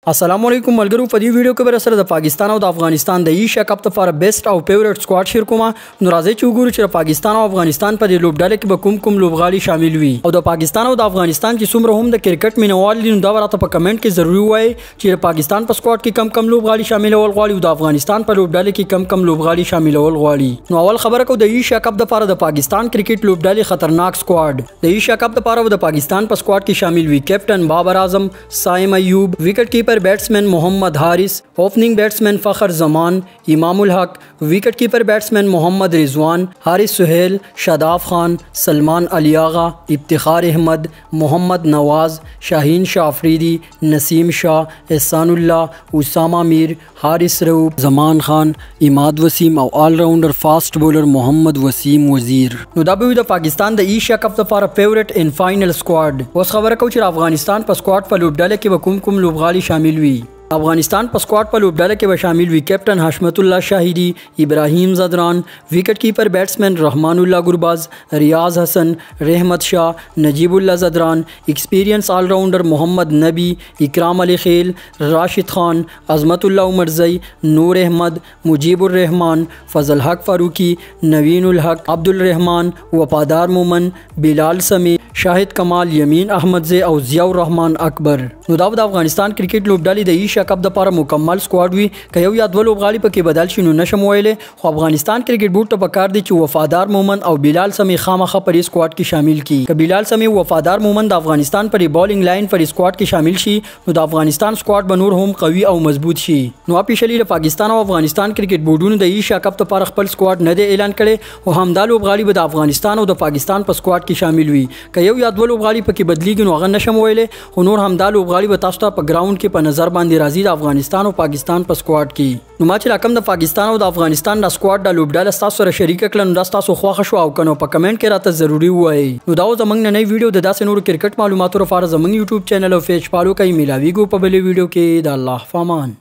السلام علیکم ملګرو، په دې ویډیو کې به سره د پاکستان او د افغانستان د ایشیا کپ لپاره بیسټ او فیورټ سکواډ شیر کوم. نو راځي چې وګورو چې پاکستان او افغانستان په دې لوبډله کې به کوم لوبغاړي شامل وي او د پاکستان او د افغانستان چې څومره هم د کرکټ مینوال دي نو دا راته په کمنټ کې ضروري وایي چې پاکستان په سکواډ کې کم لوبغاړي شاملول غواړي او د افغانستان په لوبډله کې کم لوبغاړي شاملول غواړي. نو اول خبره کو د ایشیا کپ لپاره د پاکستان کرکټ لوبډله خطرناک سکواډ. د ایشیا کپ لپاره د پاکستان په سکواډ کې شامل وي کیپټن بابر اعظم، سائم ایوب، وکټ کیپر بیټسمین محمد حارث، اوپننگ بیٹسمین فخر زمان، امام الحق، وکٹ کیپر بیٹسمین محمد رضوان، حارث سہیل، شاداب خان، سلمان علی آغا، افتخار احمد، محمد نواز، شاہین شاہ افریدی، نسیم شاہ، احسان اللہ، اسامہ میر، حارث رؤوف، زمان خان، اماد وسیم او آل راؤنڈر فاسٹ بولر محمد وسیم وزیر. نو دا به د پاکستان د ایشیا کپ لپاره فیورټ ان فائنل سکواډ. اوس خبره کوم چې افغانستان په سکواډ په لوبډله کې به کوم لوبغاړي شامل وي. افغانستان په سکواډ په لوبډله کې به شامل وي کیپټن حشمت الله شاهدی، ابراهیم زدران، وکټ کیپر بیٹسمین رحمان الله گرباز، ریاض حسن، رحمت شاہ، نجیب الله زدران، ایکسپیرینس آل راؤنڈر محمد نبی، اکرام علی خیل، راشد خان، عظمت الله عمرزئی، نور احمد، مجیب الرحمان، فضل حق فاروقی، نوین الحق، عبد الرحمان، وفادار مومن، بلال سمی، شاهد کمال، یمین احمدزی او ضیاء الرحمن اکبر. نو دا د افغانستان کرکټ لوبډلې د ایشیا کپ لپاره مکمل سکواډ وي. که یو یا دوه لوبغاړي پکې بدل شي نو نشم ویلی، خو افغانستان کرکټ بورډ ته پکار دی چې وفادار مومن او بلال سمی خامخا پر سکواډ کې شامل کړي. که بلال سمی وفادار مومن د افغانستان پر بالینګ لاین پر سکواډ کې شامل شي نو د افغانستان سکواډ به نور هم قوي او مضبوط شي. نو اپیشلی د پاکستان او افغانستان کرکټ بورډونو د ایشیا کپ لپاره خپل سکواډ نه دی اعلان کړي او همدا لوبغاړي به د افغانستان او د پاکستان په سکواډ کې شامل وي. که یو یا دوه لوبغاړي پکې بدلیږي نو هغه نشم ویلی، خو نور همدا لوبغاړي به تاسو ته په ګراوند کې په نظر باندې راځي د افغانستان او پاکستان په سکواډ کې. نو ما چې راکم د پاکستان او د افغانستان د سکواډ د لوبډله تاسو سره شریک کړل نو تاسو خوښ شو او کنه په کمنټ کې راته ضروري وایي. نو دا زمنګ نه نوی ویډیو د داسې نورو کرکټ معلوماتو لپاره زمنګ یوټیوب چینل او پیج فالو کوئ. ملاویږو په بلې ویډیو کې. د الله فامان.